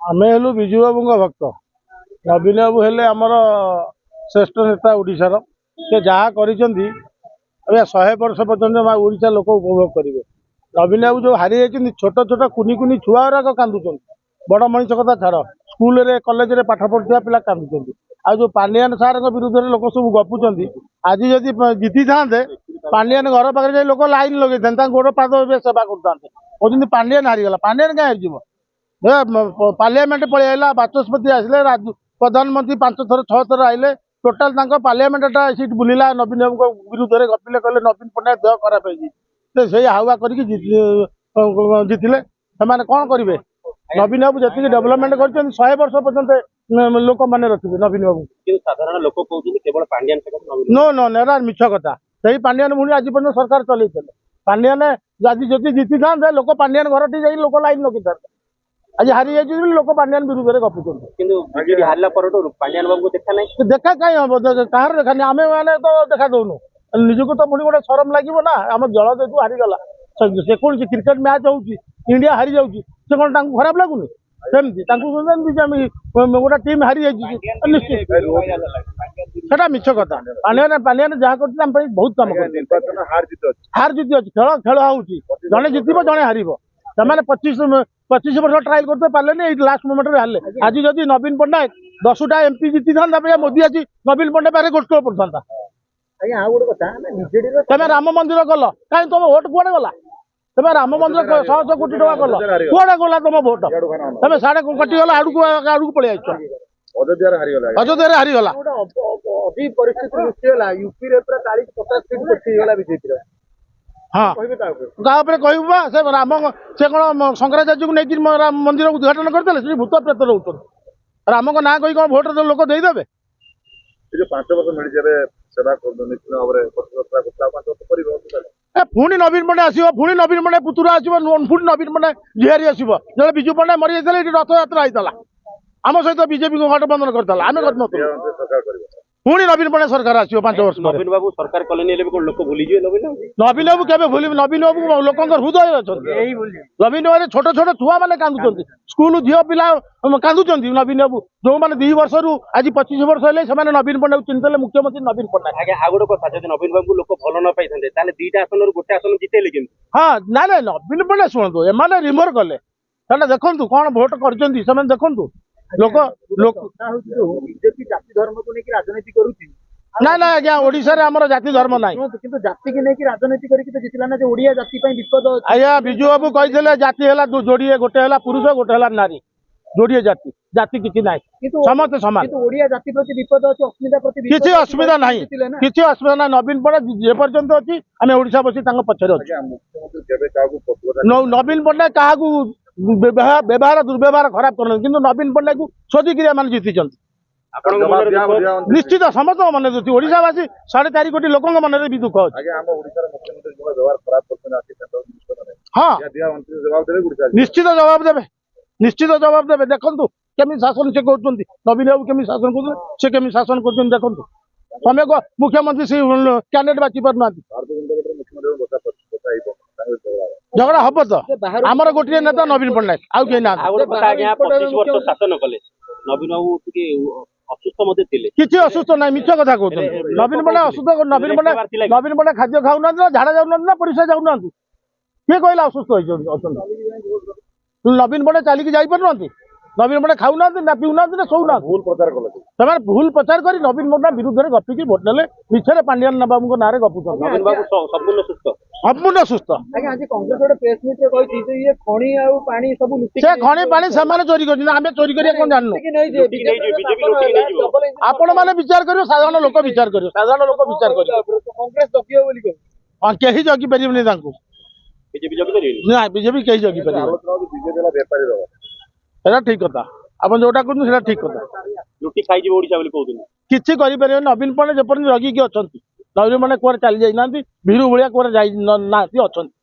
आमे हेलु विजु बाबू भक्त नवीन बाबू हेले आमर श्रेष्ठ नेता ओडिशार से जहाँ कर 100 वर्ष पर्यटन ओडिशा लोक उपभोग करेंगे। नवीन बाबू जो हारी जाती छोट छोट कुनी कुनी छुआ गुराक कांदुंट बड़ मनीष कथा छाड़ स्कूल कलेज पाठ पढ़ुवा पिला कांदुंट आ जो पांडियान सार विरुद्ध में लोक सब गपुंट आज जदि जीति था पांडियान घर पाखे लोक लाइन लगे था गोड़ पाद सेवा करते कहते पांडियान हारीगला पांडियान क्या हार पार्लियामेंट पलैला बाचस्पति आसिले प्रधानमंत्री 5 थर 6 थर आइले टोटाल पार्लियामेंट सीट बुलिला नवीन बाबू विरुद्ध में गपिले कहले नवीन पट्टनायक देह खराब है हावा करके जीतिले से कौन करेंगे। नवीन बाबू जी डेवलपमेंट कर 100 वर्ष पर्यंत लोक मैंने रखिए नवीन बाबू साधारण लोक केवल पांडियान नो नो नेरा मिछ कथा से पांडियान मुझे आज पर्यटन सरकार चलते पांडियान आज जदि जीति था लोक पांडियान घर टी लोक लाइन लगी था आज हारी जाइए लोक पांडियान विरुद्ध में गपुंट हारला पांडियान बाबू देखा ना देखा कहीं हम कहार देखा नहीं आम मैंने तो देखा दौनु निजक तो पुणी गोटे शरम लगे ना आम जल जेतु हारीगला से कौन क्रिकेट मैच हो इंडिया हारी जाऊँगी से कौन खराब लगुनि सेमती गोटे टीम हारी जाइए निश्चित सेटा मिछ कथा पांडियान पांडियान जहाँ कर बहुत कम हार जीत अच्छी खेल खेल होगी जड़े जितब जड़े हार से 25 वर्ष ट्रायल करते पारे लास्ट मोमेंट में हारे आज जदि नवीन पट्टनायक 10टा एमपी जीति था मोदी आज नवीन पट्टनायक पाखे गोष्ठ पड़ता तमें राम मंदिर कल कहीं तुम भोट कुआड़े गला तमें राम मंदिर 100 कोटी टका कल कुआड़े गला तुम भोट तमें साढ़े कटिगला आड़ू पलि अयोध्या हारीगला हाँ कहबा से राम से कौन शंकराचार्य को लेकिन मंदिर उद्घाटन करते भूत प्रेत रोच राम को ना कही कौन भोट लोक देदेवे 5 वर्ष मिल सेवा पुणी नवीन पट्टनायक आसो पुणी नवीन पट्टनायक पुतुरा आसो पुणी नवीन पट्टनायक झीआरी आसो जो विजु पट्टनायक मरी जाते रथ यात्रा होता आम सहित बीजेपी को गठबंधन करता आम कर पुणी नवीन पट्टनायक सरकार आसो 5 वर्ष नवीन बाबू सरकार कले लोक भूली नवीन बाबू केवे भूल नवीन बाबू लोक हृदय अच्छा नवीन बाबू छोट छोट छुआ मैंने कांदुंट स्कूल झील पिला कांदुंट नवीन बाबू जो मैंने 2 वर्ष आज 25 वर्ष है नवीन पट्टनायक चिंतले मुख्यमंत्री नवीन पट्टनायक आगे आ गोटे कथा जब नवीन बाबू लोक भल न पाई था 2टा आसन गोटे आसन जितेले कि हाँ ना ना नवीन पट्टनायक शुणु एम रिमोर कले देखु कौन भोट कर देखु लोक लोक बीजेपी जाति धर्म को लेकिन राजनीति करुच्ची ना ना आज्ञा ओडिशा रे हमर जाति धर्म ना किंतु जाति के लेकिन राजनीति करके तो जितला ना जे ओडिया जाति पई विपद आया बिजू बाबू कहिथिले जाति हैला जोड़िए गोटे हैला पुरुष गोटे हैला नारी जोड़िए जाति जाति किछि नाही समस्त समान किंतु ओडिया जाति प्रति विपद अछि अस्मिता प्रति किछि असुविधा नाही किछि असुविधा ना नवीन पट्टनायक जे पर्यंत अछि हमें ओडिशा बसी तांग पछरे अछि नवीन पट्टनायक काहाकू व्यवहार दुर्व्यवहार खराब कर नवीन पट्टनायक को सोधिक जीति निश्चित समस्त मन दुखी ओडिशावासी 4.5 कोटी लोक मन भी दुख अच्छे हाँ निश्चित जवाब देवे देखु केमी शासन से कर नवीन बाबू केमी शासन कर केमी शासन कर देखु समय को मुख्यमंत्री से कैंडिडेट बाची पार ना झगड़ा हम तो आमर गोटे नेता नवीन पट्टनायक आउ कहीं ना 25 वर्ष शासन कले नवीन बाबू असुस्थ किसी असुस्थ ना मिछ कथा कहते नवीन पट्टनायक असुस्थ नवीन पट्टनायक खाद्य खाऊ ना झाड़ा जाऊना ना परिस्रा जाऊना किए कहला असुस्थ नवीन पट्टनायक चलिकी जापर नवीन पट्टनायक खाऊ ना पीऊना ना शोना भूल प्रचार कले से भूल प्रचार कर नवीन पट्टनायक विरुद्ध में गपिकी भोट ने मिछे पांडियान बाबू ना गपुच नवीन बाबू संपूर्ण सुस्थ आज कांग्रेस गोटे प्रेस मीट रे कहि जे ये खणी आ पानी सब लुटी से खणी पानी से माने चोरी करछन आमे चोरी करिया कोन जाननु आपण माने विचार करियो साधारण लोक विचार करियो कांग्रेस जगियो बोली को हां केही जगी परिबनी तांको बीजेपी जगी परिबनी ना बीजेपी केही जगी परिबनी बीजेपी वाला व्यापारी रहो एटा ठीक कथा आपण जोटा कहनु सेटा ठीक कथा लुटी खाइ जे ओडिसा बोली कहउतनी किछि करि परियो नवीन पट्टनायक जेपर्यंत जगी के अछंती नवीन पट्टनायक कोर चली जाई नांती भीरू भलिया कोर जाई नांती अछंती